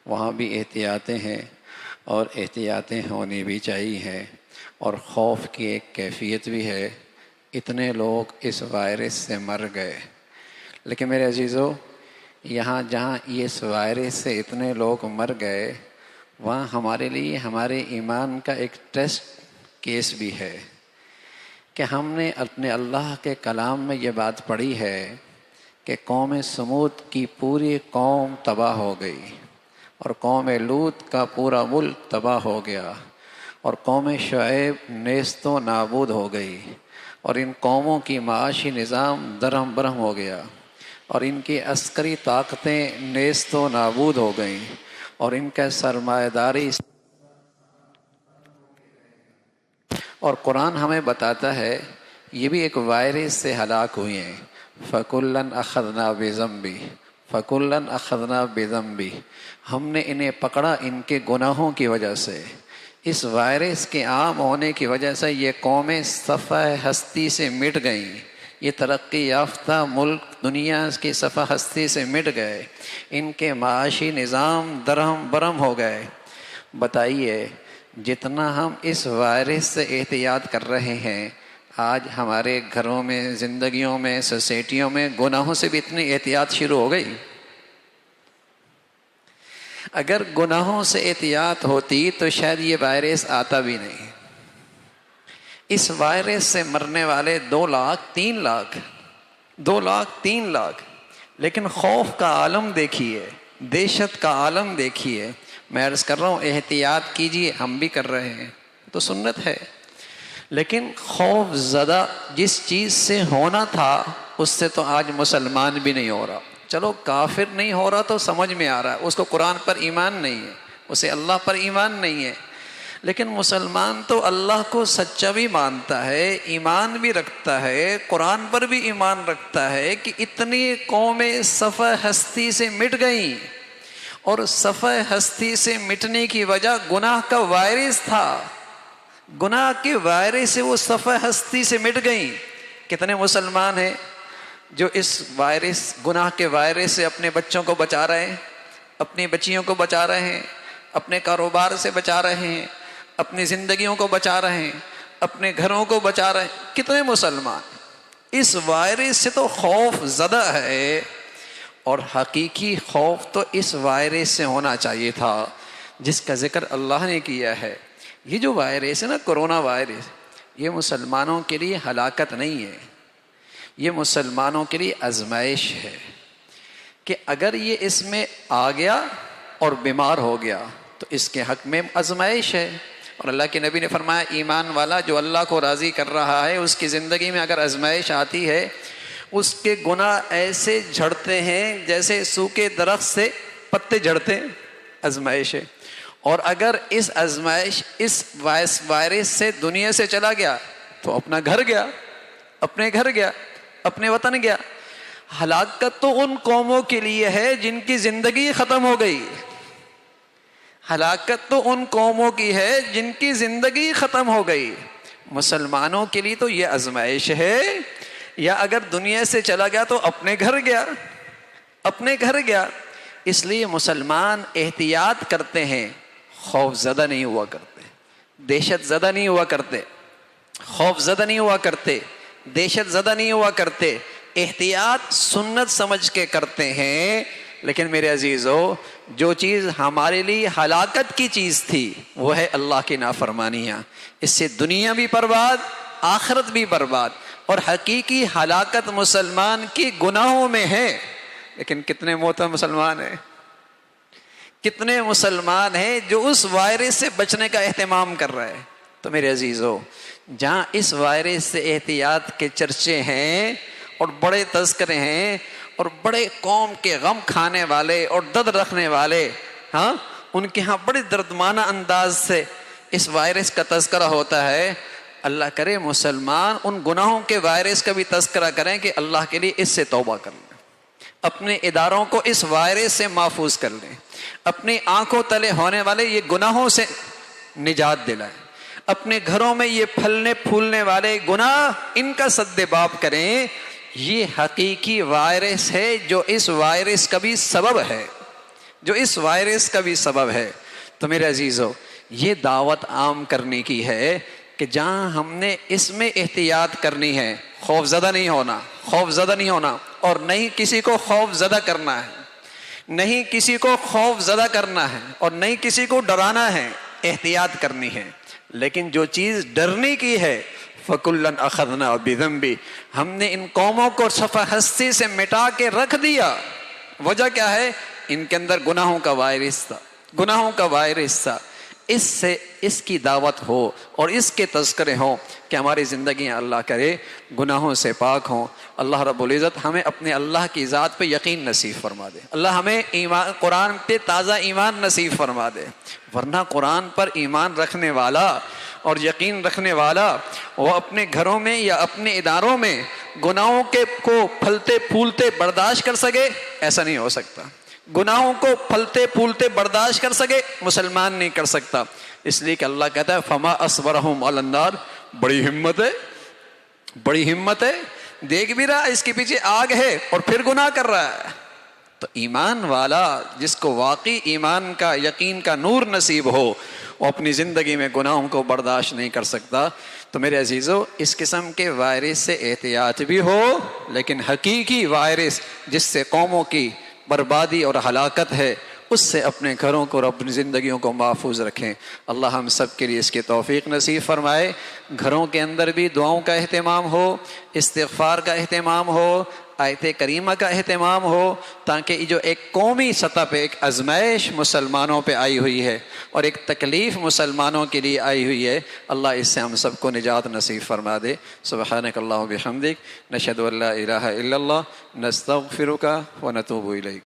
وہاں بھی احتیاطیں ہیں اور احتیاطیں ہونی بھی چاہیے، اور خوف کی ایک کیفیت بھی ہے۔ اتنے لوگ اس وائرس سے مر گئے، لیکن میرے عزیزو، یہاں جہاں اس وائرس سے اتنے لوگ مر گئے، وہاں ہمارے لیے ہمارے ایمان کا ایک ٹیسٹ کیس بھی ہے کہ ہم نے اپنے اللہ کے کلام میں یہ بات پڑھی ہے کہ قوم سمود کی پوری قوم تباہ ہو گئی، اور قوم لوط کا پورا ملک تباہ ہو گیا، اور قوم شعیب نیست و نابود ہو گئی، اور ان قوموں کی معاشی نظام درہم برہم ہو گیا، اور ان کی عسکری طاقتیں نیست و نابود ہو گئیں، اور ان کا سرمایہ داری، اور قرآن ہمیں بتاتا ہے یہ بھی ایک وائرس سے ہلاک ہوئی ہیں۔ فَكُلًّا أَخَذْنَا بِذَنبِهِ فَكُلًّا أَخَذْنَا بِذَنبِهِ، ہم نے انہیں پکڑا ان کے گناہوں کی وجہ سے۔ اس وائرس کے عام ہونے کی وجہ سے یہ قومیں صفحہ ہستی سے مٹ گئیں، یہ ترقی یافتہ ملک دنیا کی صفحہ ہستی سے مٹ گئے، ان کے معاشی نظام درہم برہم ہو گئے۔ بتائیے، جتنا ہم اس وائرس سے احتیاط کر رہے ہیں، آج ہمارے گھروں میں، زندگیوں میں، سوسائٹیوں میں گناہوں سے بھی اتنی احتیاط شروع ہو گئی۔ اگر گناہوں سے احتیاط ہوتی تو شاید یہ وائرس آتا بھی نہیں۔ اس وائرس سے مرنے والے 2 لاکھ 3 لاکھ 2 لاکھ 3 لاکھ، لیکن خوف کا عالم دیکھیے، دہشت کا عالم دیکھیے۔ میں عرض کر رہا ہوں احتیاط کیجیے، ہم بھی کر رہے ہیں، تو سنت ہے، لیکن خوف زدہ جس چیز سے ہونا تھا اس سے تو آج مسلمان بھی نہیں ہو رہا۔ چلو کافر نہیں ہو رہا تو سمجھ میں آ رہا ہے، اس کو قرآن پر ایمان نہیں ہے، اسے اللہ پر ایمان نہیں ہے، لیکن مسلمان تو اللہ کو سچا بھی مانتا ہے، ایمان بھی رکھتا ہے، قرآن پر بھی ایمان رکھتا ہے کہ اتنی قومیں صفحہ ہستی سے مٹ گئیں، اور صفحہ ہستی سے مٹنے کی وجہ گناہ کا وائرس تھا۔ گناہ کے وائرس سے وہ صفحہ ہستی سے مٹ گئیں۔ کتنے مسلمان ہیں جو اس وائرس، گناہ کے وائرس سے اپنے بچوں کو بچا رہے ہیں، اپنی بچیوں کو بچا رہے ہیں، اپنے کاروبار سے بچا رہے ہیں، اپنی زندگیوں کو بچا رہے ہیں، اپنے گھروں کو بچا رہے ہیں۔ کتنے مسلمان اس وائرس سے تو خوف زدہ ہے، اور حقیقی خوف تو اس وائرس سے ہونا چاہیے تھا جس کا ذکر اللہ نے کیا ہے۔ یہ جو وائرس ہے نا، کرونا وائرس، یہ مسلمانوں کے لیے ہلاکت نہیں ہے، یہ مسلمانوں کے لیے آزمائش ہے کہ اگر یہ اس میں آ گیا اور بیمار ہو گیا تو اس کے حق میں آزمائش ہے۔ اور اللہ کے نبی نے فرمایا ایمان والا جو اللہ کو راضی کر رہا ہے، اس کی زندگی میں اگر آزمائش آتی ہے، اس کے گناہ ایسے جھڑتے ہیں جیسے سوکھے درخت سے پتے جھڑتے ہیں، آزمائش ہے۔ اور اگر اس آزمائش، اس وائرس سے دنیا سے چلا گیا تو اپنا گھر گیا، اپنے گھر گیا، اپنے وطن گیا۔ ہلاکت تو ان قوموں کے لیے ہے جن کی زندگی ختم ہو گئی، ہلاکت تو ان قوموں کی ہے جن کی زندگی ختم ہو گئی۔ مسلمانوں کے لیے تو یہ آزمائش ہے، یا اگر دنیا سے چلا گیا تو اپنے گھر گیا، اپنے گھر گیا۔ اس لیے مسلمان احتیاط کرتے ہیں، خوف زدہ نہیں ہوا کرتے، دہشت زدہ نہیں ہوا کرتے، خوف زدہ نہیں ہوا کرتے، دہشت زدہ نہیں ہوا کرتے، احتیاط سنت سمجھ کے کرتے ہیں۔ لیکن میرے عزیزو، جو چیز ہمارے لیے ہلاکت کی چیز تھی وہ ہے اللہ کی نافرمانیاں۔ اس سے دنیا بھی برباد، آخرت بھی برباد، اور حقیقی ہلاکت مسلمان کی گناہوں میں ہے۔ لیکن کتنے محترم مسلمان ہیں، کتنے مسلمان ہیں جو اس وائرس سے بچنے کا اہتمام کر رہے ہیں۔ تو میرے عزیزو، جہاں اس وائرس سے احتیاط کے چرچے ہیں اور بڑے تذکرے ہیں، اور بڑے قوم کے غم کھانے والے اور درد رکھنے والے، ہاں، ان کے ہاں بڑے دردمانہ انداز سے اس وائرس کا تذکرہ ہوتا ہے، اللہ کرے مسلمان ان گناہوں کے وائرس کا بھی تذکرہ کریں کہ اللہ کے لیے اس سے توبہ کر لیں، اپنے اداروں کو اس وائرس سے محفوظ کر لیں، اپنی آنکھوں تلے ہونے والے یہ گناہوں سے نجات دلائیں، اپنے گھروں میں یہ پھلنے پھولنے والے گناہ ان کا سد باب کریں۔ یہ حقیقی وائرس ہے جو اس وائرس کا بھی سبب ہے۔ جو اس وائرس کا بھی سبب ہے۔ تو میرے عزیزو، یہ دعوت عام کرنے کی ہے کہ جہاں ہم نے اس میں احتیاط کرنی ہے، خوف زدہ نہیں ہونا، خوف زدہ نہیں ہونا، اور نہیں کسی کو خوف زدہ کرنا ہے، نہیں کسی کو خوف زدہ کرنا ہے، اور نہیں کسی کو ڈرانا ہے، احتیاط کرنی ہے۔ لیکن جو چیز ڈرنے کی ہے، فَكُلًّا أَخَذْنَا بِذَنبِهِ، ہم نے ان قوموں کو صفحہ ہستی سے مٹا کے رکھ دیا۔ وجہ کیا ہے؟ ان کے اندر گناہوں کا وائرس تھا، گناہوں کا وائرس تھا۔ اس سے اس کی دعوت ہو اور اس کے تذکرے ہوں کہ ہماری زندگیاں اللہ کرے گناہوں سے پاک ہوں۔ اللہ رب العزت ہمیں اپنے اللہ کی ذات پہ یقین نصیب فرما دے، اللہ ہمیں ایمان قرآن پہ تازہ ایمان نصیب فرما دے۔ ورنہ قرآن پر ایمان رکھنے والا اور یقین رکھنے والا وہ اپنے گھروں میں یا اپنے اداروں میں گناہوں کو پھلتے پھولتے برداشت کر سکے؟ ایسا نہیں ہو سکتا۔ گناہوں کو پھلتے پھولتے برداشت کر سکے؟ مسلمان نہیں کر سکتا۔ اس لیے کہ اللہ کہتا ہے فما اصبرہم علی النار، بڑی ہمت ہے، بڑی ہمت ہے، دیکھ بھی رہا اس کے پیچھے آگ ہے اور پھر گناہ کر رہا ہے۔ تو ایمان والا جس کو واقعی ایمان کا یقین کا نور نصیب ہو، وہ اپنی زندگی میں گناہوں کو برداشت نہیں کر سکتا۔ تو میرے عزیزو، اس قسم کے وائرس سے احتیاط بھی ہو، لیکن حقیقی وائرس جس سے قوموں کی بربادی اور ہلاکت ہے، اس سے اپنے گھروں کو اور اپنی زندگیوں کو محفوظ رکھیں۔ اللہ ہم سب کے لیے اس کی توفیق نصیب فرمائے۔ گھروں کے اندر بھی دعاؤں کا اہتمام ہو، استغفار کا اہتمام ہو، آیت کریمہ کا اہتمام ہو، تاکہ یہ جو ایک قومی سطح پہ ایک آزمائش مسلمانوں پہ آئی ہوئی ہے اور ایک تکلیف مسلمانوں کے لیے آئی ہوئی ہے، اللہ اس سے ہم سب کو نجات نصیب فرما دے۔ سبحانک اللہم و بحمدک، نشہد ان لا الہ الا اللہ، نستغفرک و نتوب الیک۔